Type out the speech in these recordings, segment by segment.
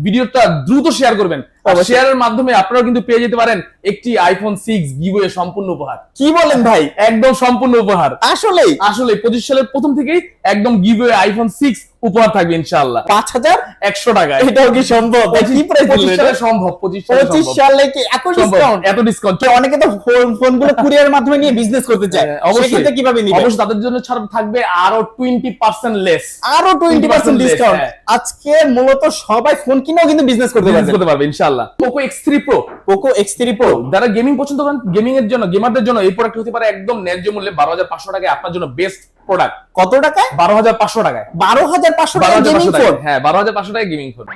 ভিডিওটা দ্রুত শেয়ার করবেন। শেয়ারের মাধ্যমে আপনারাও কিন্তু পেয়ে যেতে পারেন একটি আইফোন 6 গিভওয়ে সম্পূর্ণ উপহার। কি বলেন ভাই? একদম সম্পূর্ণ উপহার। আসলে 25 সালের প্রথম থেকেই একদম গিভওয়ে আইফোন 6 উপহার থাকবে ইনশাআল্লাহ 5100 টাকায়। এটাও কি সম্ভব? কি প্রাইস দিলেন? 25 সালে সম্ভব। 25 সালে কি এত ডিসকাউন্ট? এত ডিসকাউন্ট। অনেকে তো ফোনগুলো কুরিয়ারের মাধ্যমে নিয়ে বিজনেস করতে চায়, অবশ্যই কিভাবে নিবে? অবশ্যই তাদের জন্য ছাড় থাকবে আরো 20% লেস, আরো 20% ডিসকাউন্ট। আজকে মূলত সবাই ফোন কিনেও কিন্তু বিজনেস করতে পারবে ইনশাআল্লাহ। Poco X3 Pro, Poco X3 Pro যারা গেমিং পছন্দ করেন, গেমিং এর জন্য, গেমারদের জন্য এই প্রোডাক্ট হতে পারে একদম ন্যায্য মূল্যে 12500 টাকায় আপনার জন্য বেস্ট প্রোডাক্ট। কত টাকায়? 12500 টাকায়। 12500 টাকায় গেমিং ফোন? হ্যাঁ, 12500 টাকায় গেমিং ফোন।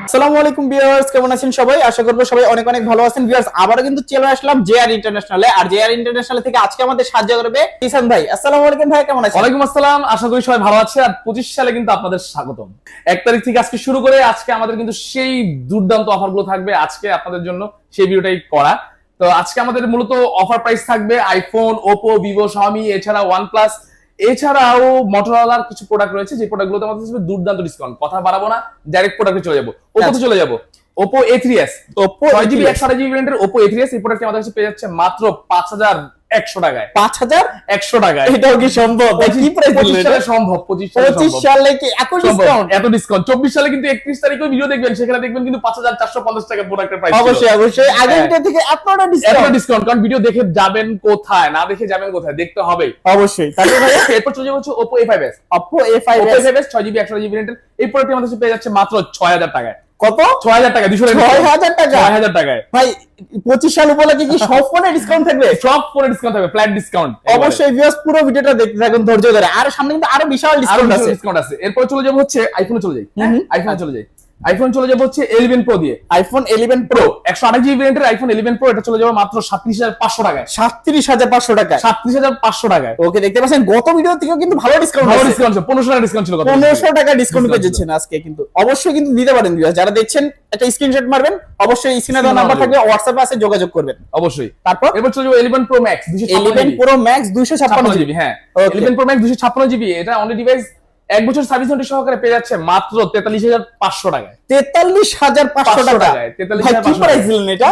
আসসালামু আলাইকুম ভিউয়ার্স, কেমন আছেন সবাই? আশা করব সবাই অনেক অনেক ভালো আছেন। ভিউয়ার্স, আবারো কিন্তু চলে আসলাম জেআর ইন্টারন্যাশনালে। আর জেআর ইন্টারন্যাশনাল থেকে আজকে আমাদের সাহায্য করবে জিসান ভাই। আসসালামু আলাইকুম ভাই, কেমন আছেন? ওয়ালাইকুম আসসালাম, আশা করি সবাই ভালো আছে। আর 25 সালে কিন্তু আপনাদের স্বাগতম। 1 তারিখ থেকে আজকে শুরু করে আজকে আমাদের কিন্তু সেই দুর্দান্ত অফারগুলো থাকবে আজকে আপনাদের জন্য, সেই ভিডিওটাই করা। তো আজকে আমাদের মূলত অফার প্রাইস থাকবে আইফোন, ওপো, ভিভো, শাওমি, এছাড়া ওয়ানপ্লাস, এছাড়াও মোটরোলার কিছু প্রোডাক্ট রয়েছে যে প্রোডাক্টগুলোতে আমাদের দুর্দান্ত ডিসকাউন্ট। কথা বাড়াবো না, ডাইরেক্ট প্রোডাক্টে চলে যাবো। ওপোতে চলে যাবো। Oppo A3s, Oppo 6GB 128GB ভেরিয়েন্টের Oppo A3s এই প্রোডাক্টটি আমাদের কাছে পেয়ে যাচ্ছে মাত্র 5100 টাকায়। 5100 টাকায়? এটাও কি সম্ভব? কি প্রাইস দিলেন? 25 সালে সম্ভব। 25 সালে কি এত ডিসকাউন্ট? এত ডিসকাউন্ট। 24 সালে কিন্তু 31 তারিখে ভিডিও দেখবেন, সেখানে দেখবেন কিন্তু 5450 টাকা প্রোডাক্টের প্রাইস। অবশ্যই অবশ্যই আগে ভিডিও থেকে এতটা ডিসকাউন্ট, কারণ ভিডিও দেখে যাবেন কোথায়, না দেখে যাবেন কোথায়, দেখতে হবে অবশ্যই। তারপরে এরপর চলে যাচ্ছে Oppo A5s। Oppo A5s 6GB 128GB ভেরিয়েন্টের এই প্রোডাক্টটি আমাদের কাছে পেয়ে যাচ্ছে মাত্র 6000 টাকায়। কত? 6000 টাকা। 6000 টাকা? 6000 টাকায় ভাই 25 সাল উপলক্ষে কি সব ফোনে ডিসকাউন্ট থাকবে? সব ফোনে ডিসকাউন্ট থাকবে, ফ্ল্যাট ডিসকাউন্ট। অবশ্যই ভিউয়ার্স, পুরো ভিডিওটা দেখতে থাকুন ধৈর্য ধরে। আর সামনে কিন্তু আরো বিশাল ডিসকাউন্ট আছে। এরপর চলে যাব হচ্ছে আইফোনে চলে যাই। আইফোন চলে যাব হচ্ছে 11 Pro দিয়ে। আইফোন 11 Pro 128GB ভেরিয়েন্টের আইফোন 11 Pro, এটা চলে যাবে মাত্র 37500 টাকায়। 37500 টাকায়? 37500 টাকায়। ওকে, দেখতে পাচ্ছেন গত ভিডিও থেকেও কিন্তু ভালো ডিসকাউন্ট আছে। 1500 টাকা ডিসকাউন্ট ছিল। 1500 টাকা ডিসকাউন্ট পেয়েছেন আজকে। কিন্তু অবশ্যই কিন্তু দিতে পারেন ভিউয়ার্স, যারা দেখছেন একটা স্ক্রিনশট মারবেন, অবশ্যই স্ক্রিনে দেওয়া নাম্বার থাকবে, হোয়াটসঅ্যাপে আছে, যোগাযোগ করবেন অবশ্যই। তারপর এরপর চলে যাব 11 Pro Max 11 Pro Max 256GB। হ্যাঁ, 11 Pro Max 256GB, এটা অনলি ডিভাইস 1 বছর সার্ভিস ওয়ারেন্টি সহকারে পেয়ে যাচ্ছে মাত্র 43500 টাকায়। 43500 টাকায়? ভাই কি প্রাইস দিলেন এটা?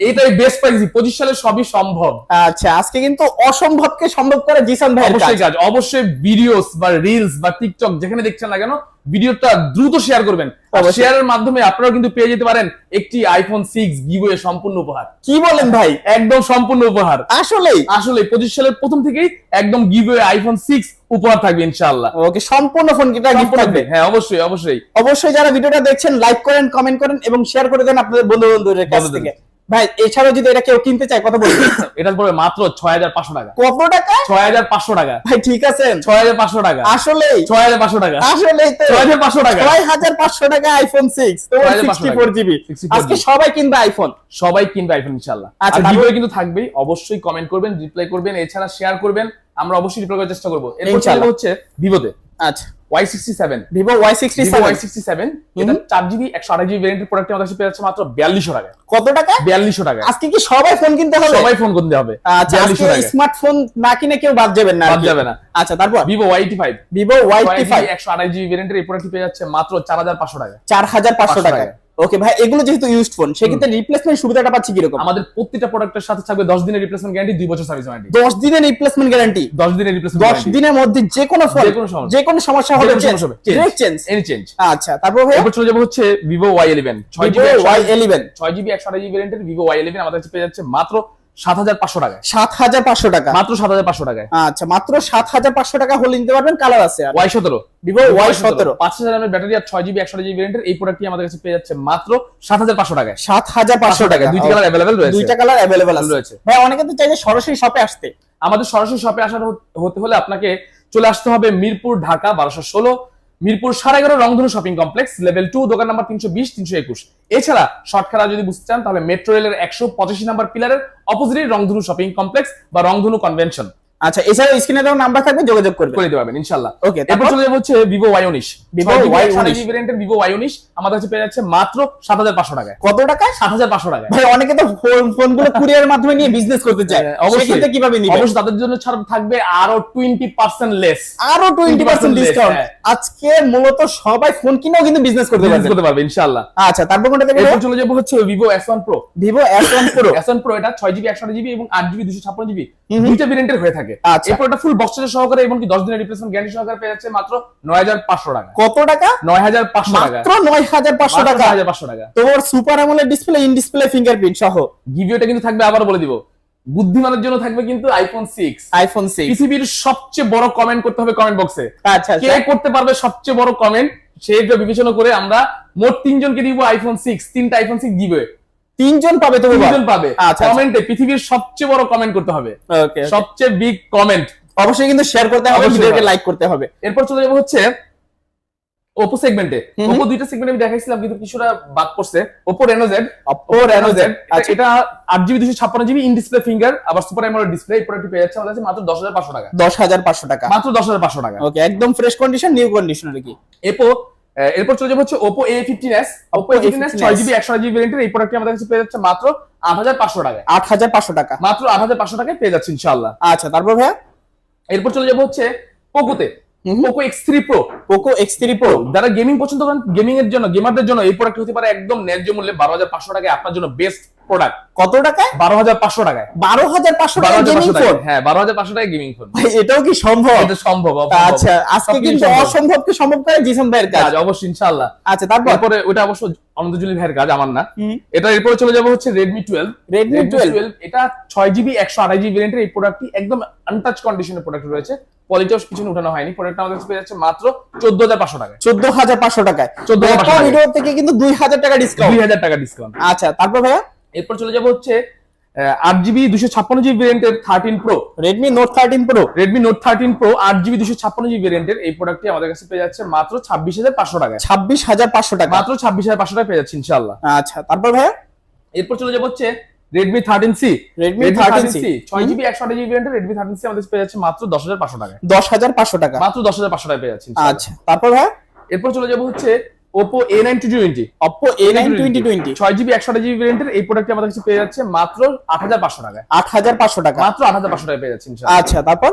এইটাই বেস্ট প্রাইস। 25 সালে সবই সম্ভব। আচ্ছা, আজকে কিন্তু অসম্ভবকে সম্ভব করে জিসান ভাই অবশ্যই কাজ। অবশ্যই ভিডিওস বা রিলস বা টিকটক যেখানে দেখছেন না কেন, ভিডিওটা দ্রুত শেয়ার করবেন। শেয়ারের মাধ্যমে আপনারাও কিন্তু পেয়ে যেতে পারেন একটি আইফোন 6 গিভওয়ে সম্পূর্ণ উপহার। কি বলেন ভাই? একদম সম্পূর্ণ উপহার। আসলে 25 সালের প্রথম থেকেই একদম গিভওয়ে আইফোন 6 উপহার থাকবে ইনশাআল্লাহ। ওকে, সম্পূর্ণ ফোন কিটা গিফট থাকবে। হ্যাঁ, অবশ্যই অবশ্যই অবশ্যই যারা ভিডিওটা দেখছেন লাইক করেন, কমেন্ট করেন এবং শেয়ার করে দেন আপনাদের বন্ধুদের কাছ থেকে। ভাই এছাড়াও যদি এটা কেউ কিনতে চায় কত বলবেন? এটা পড়বে মাত্র 6500 টাকা। কত টাকা? 6500 টাকা। ভাই ঠিক আছেন? 6500 টাকা। আসলেই 6500 টাকা। আসলেই তো 6500 টাকা। 6500 টাকা আইফোন 6 64GB। আজকে সবাই কিনবে আইফোন, সবাই কিনবে আইফোন ইনশাআল্লাহ। আর ভিডিও কিন্তু থাকবেই, অবশ্যই কমেন্ট করবেন, রিপ্লাই করবেন, এছাড়া শেয়ার করবেন, আমরা অবশ্যই রিপ্লাই করার চেষ্টা করব। এরপর চলে হচ্ছে ভিভোতে। আচ্ছা, Y67 Vivo Y67 এটা 4GB 128GB ভেরিয়েন্টের প্রোডাক্ট আমাদের কাছে পেয়ে যাচ্ছে মাত্র 4200 টাকা। কত টাকা? 4200 টাকা। আজকে কি সবাই ফোন কিনতে হবে? সবাই ফোন কিনতে হবে। আচ্ছা, আজকে স্মার্টফোন না কিনে কেউ বাদ যাবেন না। বাদ যাবে না। আচ্ছা, তারপর Vivo Y85 128GB ভেরিয়েন্টের এই প্রোডাক্টটি পেয়ে যাচ্ছে মাত্র 4500 টাকা। 4500 টাকা। ওকে ভাই, এগুলো যেহেতু ইউজড ফোন, সেক্ষেত্রে রিপ্লেসমেন্ট সুবিধাটা পাচ্ছি কি রকম? আমাদের প্রত্যেকটা প্রোডাক্টের সাথে থাকবে 10 দিনের রিপ্লেসমেন্ট গ্যারান্টি, 2 বছর সার্ভিস ওয়ারেন্টি। 10 দিনের রিপ্লেসমেন্ট গ্যারান্টি? 10 দিনের রিপ্লেসমেন্ট 10 দিনের মধ্যে যে কোনো ফোন, যে কোনো সমস্যা হলে চেঞ্জ, এনি চেঞ্জ। আচ্ছা, তারপর ভাই এরপর চলে যাব হচ্ছে Vivo Y11 6GB 128GB ভেরিয়েন্টের Vivo Y11 আমাদের কাছে পেয়ে যাচ্ছে মাত্র 7500 টাকা। 7500 টাকা? মাত্র 7500 টাকায়। আচ্ছা, মাত্র 7500 টাকা হলে নিতে পারবেন। কালার আছে আর Y17 Vivo Y17 5000 mAh battery আর 6GB 128GB ভেরিয়েন্টের এই প্রোডাক্টটি আমাদের কাছে পেয়ে যাচ্ছে মাত্র 7500 টাকায়। 7500 টাকা। দুইটা কালার अवेलेबल রয়েছে। দুইটা কালার अवेलेबल আছে। ভাই অনেকে তো চাইলে সরাসরি শপে আসতে। আমাদের সরাসরি শপে আসার হতে হলে আপনাকে চলে আসতে হবে মিরপুর ঢাকা 1216, মিরপুর 11.5 রংধনু শপিং কমপ্লেক্স, লেভেল 2, দোকান নাম্বার 320 321। এছাড়া শর্টকাট যদি বুঝতে চান তাহলে মেট্রো রেলের 185 নাম্বার পিলারের অপোজিটে রংধনু শপিং কমপ্লেক্স বা রংধনু কনভেনশন। আচ্ছা, এছাড়াও স্ক্রিনে দেওয়া নাম্বার থাকবে, যোগাযোগ করবে করে দিতে পারবেন ইনশাআল্লাহ। ওকে, এরপর চলে যাবো হচ্ছে Vivo Y19। Vivo Y19 ভেরিয়েন্টের Vivo Y19 আমাদের কাছে পেয়ে যাচ্ছে মাত্র 7500 টাকায়। কত টাকা? 7500 টাকায়। ভাই অনেকে তো ফোনগুলো কুরিয়ারের মাধ্যমে নিয়ে বিজনেস করতে চায়, সেক্ষেত্রে কিভাবে নিবে? অবশ্যই তাদের জন্য ছাড় থাকবে আরো 20% লেস, আরো 20% ডিসকাউন্ট। আজকে মূলত সবাই ফোন কিনেও কিন্তু বিজনেস করতে পারবে ইনশাআল্লাহ। আচ্ছা, তারপর কোনটা দেখবো? এরপর চলে যাবো হচ্ছে Vivo S1 Pro। Vivo S1 Pro S1 Pro এটা 6GB 128GB এবং 8GB 256GB দুইটা ভেরিয়েন্টের হয়ে থাকে। আচ্ছা, এরপর এটা ফুল বক্স সহকারে এবং কি 10 দিনের রিপ্লেসমেন্ট গ্যারান্টি সহকারে পেয়ে যাচ্ছে মাত্র 9500 টাকা। কত টাকা? 9500 টাকা, মাত্র 9500 টাকা। 9500 টাকা। তোর super AMOLED display, in display fingerprint সহ। গিভওয়েটা কিন্তু থাকবে, আবার বলে দিব, বুদ্ধিমানের জন্য থাকবে কিন্তু iPhone 6। iPhone 6 পৃথিবীর সবচেয়ে বড় কমেন্ট করতে হবে কমেন্ট বক্সে। আচ্ছা, কে করতে পারবে সবচেয়ে বড় কমেন্ট, সেইটা বিবেচনা করে আমরা মোট 3 জনকে দিব iPhone 6, 3টা iPhone 6 গিভওয়ে। 3 জন পাবে, তুমি 3 জন পাবে। আচ্ছা, কমেন্টে পৃথিবীর সবচেয়ে বড় কমেন্ট করতে হবে। ওকে, সবচেয়ে বিগ কমেন্ট অবশ্যই কিন্তু শেয়ার করতে হবে, ভিডিওকে লাইক করতে হবে। এরপর চলে যাবো হচ্ছে Oppo সেগমেন্টে। Oppo দুইটা সেগমেন্টে আমি দেখাইছিলাম কিন্তু কিছুটা বাদ পড়ছে। Oppo Reno Z। আচ্ছা, এটা 8GB 256GB in display finger, আবার সুপার অ্যামোলেড ডিসপ্লে। এই প্রোডাক্টটি পেয়ে যাচ্ছে আমাদের কাছে মাত্র 10500 টাকা। 10500 টাকা, মাত্র 10500 টাকা। ওকে, একদম ফ্রেশ কন্ডিশন, নিউ কন্ডিশন আর কি। এরপর চলে যাবো হচ্ছে Oppo A15s। Oppo A15s 6GB 128GB ভেরিয়েন্টের এই প্রোডাক্টটি আমাদের কাছে পেয়ে যাচ্ছে মাত্র 8500 টাকায়। 8500 টাকা, মাত্র 8500 টাকায় পেয়ে যাচ্ছে ইনশাআল্লাহ। আচ্ছা, তারপর ভাইয়া এরপর চলে যাবো হচ্ছে পোকোতে। Poco X3 Pro। Poco X3 Pro যারা গেমিং পছন্দ করেন, গেমিং এর জন্য, গেমারদের জন্য এই প্রোডাক্ট হতে পারে একদম ন্যায্য মূল্যে 12500 টাকায় আপনার জন্য বেস্ট প্রোডাক্ট। কত টাকায়? 12500 টাকায়। 12500 টাকা গেমিং ফোন? হ্যাঁ, 12500 টাকায় গেমিং ফোন। ভাই এটাও কি সম্ভব? এটা সম্ভব। আচ্ছা, আজকে কিন্তু অসম্ভবকে সম্ভব করে জিসান ভাইয়ের কাজ। অবশ্যই ইনশাআল্লাহ। আচ্ছা, তারপরে ওটা অবশ্য আনন্দজলি ভাইয়ের কাজ, আমার না। এটা এরপরে চলে যাবো হচ্ছে Redmi 12। এটা 6GB 128GB ভেরিয়েন্টের এই প্রোডাক্টটি একদম আনটাচ কন্ডিশনের প্রোডাক্ট রয়েছে। কোয়ালিটিও কিছু উঠানো হয়নি। প্রোডাক্টটা আমাদের কাছে পেয়ে যাচ্ছে মাত্র 14500 টাকায়। 14500 টাকায়। 14500 টাকা। ভিডিও থেকে কিন্তু 2000 টাকা ডিসকাউন্ট। 2000 টাকা ডিসকাউন্ট। আচ্ছা, তারপর ভাইয়া এরপর চলে যাবো হচ্ছে 8GB 256GB ভেরিয়েন্টের 13 Pro। Redmi Note 13 Pro। Redmi Note 13 Pro 8GB 256GB ভেরিয়েন্টের এই প্রোডাক্টটি আমাদের কাছে পেয়ে যাচ্ছে মাত্র 26500 টাকায়। 26500 টাকা, মাত্র 26500 টাকায় পেয়ে যাচ্ছে ইনশাআল্লাহ। আচ্ছা, তারপর ভাইয়া এরপর চলে যাবো হচ্ছে Redmi 13C। Redmi 13C 6GB 128GB ভেরিয়েন্টের Redmi 13C আমাদের কাছে পেয়ে যাচ্ছে মাত্র 10500 টাকায়। 10500 টাকা, মাত্র 10500 টাকায় পেয়ে যাচ্ছে ইনশাআল্লাহ। আচ্ছা, তারপর ভাইয়া এরপর চলে যাবো হচ্ছে Oppo A9 2020। Oppo A9 2020 6GB 128GB ভেরিয়েন্টের এই প্রোডাক্টটি আমাদের কাছে পেয়ে যাচ্ছে মাত্র 8500 টাকায়। 8500 টাকা, মাত্র 8500 টাকায় পেয়ে যাচ্ছে ইনশাআল্লাহ। আচ্ছা, তারপর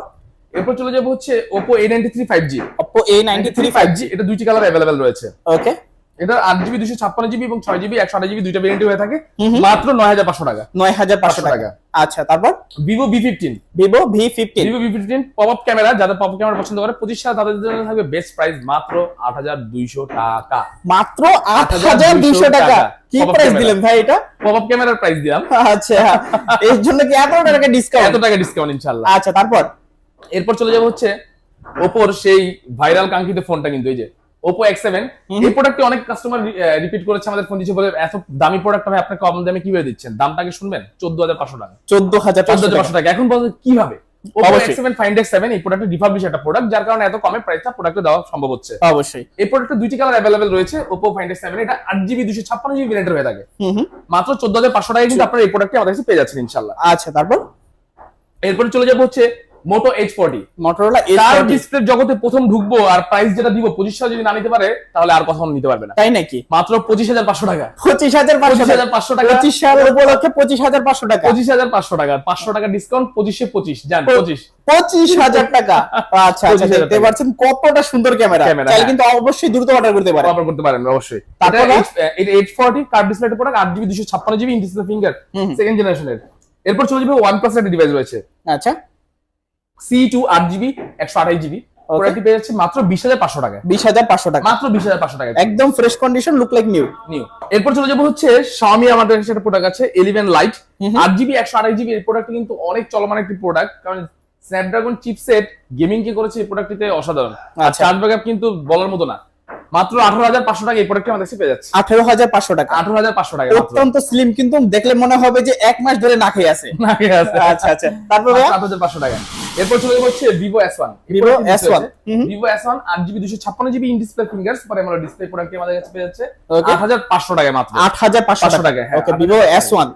এরপর চলে যাবো হচ্ছে Oppo A93 5G। Oppo A93 5G এটা দুইটি কালার अवेलेबल রয়েছে। ওকে, এটা 8GB 256GB এবং 6GB 128GB দুইটা ভেরিয়েন্ট হয়ে থাকে। মাত্র 9500 টাকা। 9500 টাকা। আচ্ছা, তারপর Vivo V15। Vivo V15 pop up camera, যারা পপআপ ক্যামেরা পছন্দ করে 25 সাল তাদের জন্য থাকবে বেস্ট প্রাইস মাত্র 8200 টাকা। মাত্র 8200 টাকা। কি প্রাইস দিলেন ভাই এটা? পপআপ ক্যামেরার প্রাইস দিলাম। আচ্ছা, এর জন্য কি এত টাকা ডিসকাউন্ট? এত টাকা ডিসকাউন্ট ইনশাআল্লাহ। আচ্ছা, তারপর এরপর চলে যাব হচ্ছে Oppo সেই ভাইরাল কাঙ্ক্ষিত ফোনটা, কিন্তু এই যে Oppo X7। এই প্রোডাক্টটি অনেক কাস্টমার রিপিট করেছে, আমাদের ফোন দিচ্ছে বলে এত দামি প্রোডাক্ট ভাই আপনি কম দামে কিভাবে দিচ্ছেন? দামটা আগে শুনবেন, 14500 টাকা। 14500 টাকা। এখন বলতে কিভাবে Oppo X7 Find X7 এই প্রোডাক্টটি রিফারবিশ একটা প্রোডাক্ট, যার কারণে এত কমে প্রাইসটা প্রোডাক্টে দেওয়া সম্ভব হচ্ছে। অবশ্যই এই প্রোডাক্টে দুইটি কালার अवेलेबल রয়েছে Oppo Find X7। এটা 8GB 256GB ভেরিয়েন্টের হয়ে থাকে। মাত্র 14500 টাকায় কিন্তু আপনারা এই প্রোডাক্টটি আমাদের কাছে পেয়ে যাচ্ছেন ইনশাআল্লাহ। আচ্ছা, তারপর এরপর চলে যাব হচ্ছে Moto H40। Motorola তার H40 ডিসপ্লে জগতে প্রথম ঢুকবো আর প্রাইস যেটা দিব 2500 যদি না নিতে পারে তাহলে আর কখনো নিতে পারবে না। তাই নাকি? মাত্র 25500 টাকা। 25500 টাকা। 25 সাল উপলক্ষে 25500 টাকা। 25500 টাকা। 500 টাকা ডিসকাউন্ট, 25 জান 25000 টাকা। আচ্ছা, আচ্ছা, দেখতে পাচ্ছেন কতটা সুন্দর ক্যামেরা। চাইলে কিন্তু অবশ্যই দ্রুত অর্ডার করতে পারেন। অর্ডার করতে পারেন অবশ্যই। তারপর এটা H40 curve display product, 8GB 256GB in display finger, second জেনারেশনের। এরপর চলে যাবে OnePlus এর ডিভাইস রয়েছে। আচ্ছা, C2 8GB 128GB প্রোডাক্টটি পেয়ে যাচ্ছে মাত্র 20500 টাকা। 20500 টাকা, মাত্র 20500 টাকা। একদম fresh condition, look like new. এরপর চলে যাবো হচ্ছে Xiaomi, আমাদের কাছে একটা প্রোডাক্ট আছে 11 Lite 8GB 128GB। এই প্রোডাক্টটি কিন্তু অনেক চলমান একটি প্রোডাক্ট, কারণ স্ন্যাপড্রাগন চিপসেট গেমিং কি করেছে এই প্রোডাক্টটিতে অসাধারণ। আর চার্জ ব্যাকআপ কিন্তু বলার মতো না। মাত্র 18500 টাকা এই প্রোডাক্টটি আমাদের কাছে পেয়ে যাচ্ছে। 18500 টাকা। 18500 টাকা। অত্যন্ত স্লিম, কিন্তু দেখলে মনে হবে যে এক মাস ধরে না খেয়ে আছে। আচ্ছা, আচ্ছা, তারপর 7500 টাকা। এরপর চলে যাবো হচ্ছে Vivo S1। Vivo S1 8GB 256GB in display finger super AMOLED display প্রোডাক্টটি আমাদের কাছে পেয়ে যাচ্ছে 8500 টাকা। মাত্র 8500 টাকা। ওকে, Vivo S1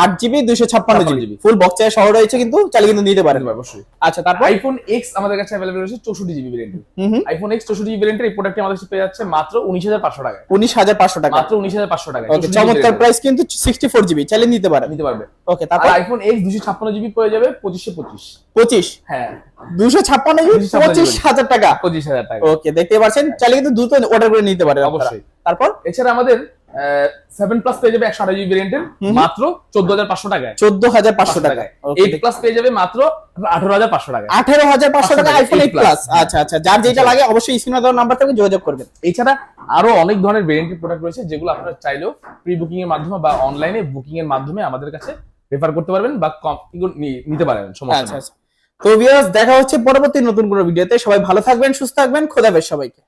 8GB 256GB 256GB full box সহ রয়েছে, কিন্তু চাইলে কিন্তু নিতে পারেন অবশ্যই। আচ্ছা, তারপর আইফোন এক্স আমাদের কাছে अवेलेबल রয়েছে 64GB ভেরিয়েন্টের। আইফোন এক্স 64GB ভেরিয়েন্টের এই প্রোডাক্টটি আমাদের কাছে পেয়ে যাচ্ছে মাত্র 19500 টাকায়। 19500 টাকা, মাত্র 19500 টাকায়। ওকে, চমৎকার প্রাইস কিন্তু 64GB চাইলে নিতে পারেন। ওকে, আর তারপর আইফোন এক্স 256GB পেয়ে যাবে 2525। 25 হ্যাঁ 256GB 25000 টাকা। 25000 টাকা। ওকে, দেখতে পাচ্ছেন, চাইলে কিন্তু দ্রুত অর্ডার করে নিতে পারেন অবশ্যই। তারপর এছাড়া আমাদের 7 প্লাস পেয়ে যাবে 128GB ভেরিয়েন্টের মাত্র 14500 টাকায়। 14500 টাকা। 8 প্লাস পেয়ে যাবে মাত্র 18500 টাকায়। 18500 টাকা আইফোন 8 প্লাস। আচ্ছা আচ্ছা, যার যেটা লাগে অবশ্যই স্ক্রিনে দেওয়া নাম্বার থেকে যোগাযোগ করবেন। এছাড়া আরো অনেক ধরনের ভেরিয়েন্টের প্রোডাক্ট রয়েছে যেগুলো আপনারা চাইলেও প্রি বুকিং এর মাধ্যমে বা অনলাইনে বুকিং এর মাধ্যমে আমাদের কাছে রেফার করতে পারবেন বা নিতে পারেন, সমস্যা আচ্ছা নেই। আচ্ছা, তো ভিউয়ার্স দেখা হচ্ছে পরবর্তী নতুন কোনো ভিডিওতে। সবাই ভালো থাকবেন, সুস্থ থাকবেন, খোদা হাফেজ সবাইকে।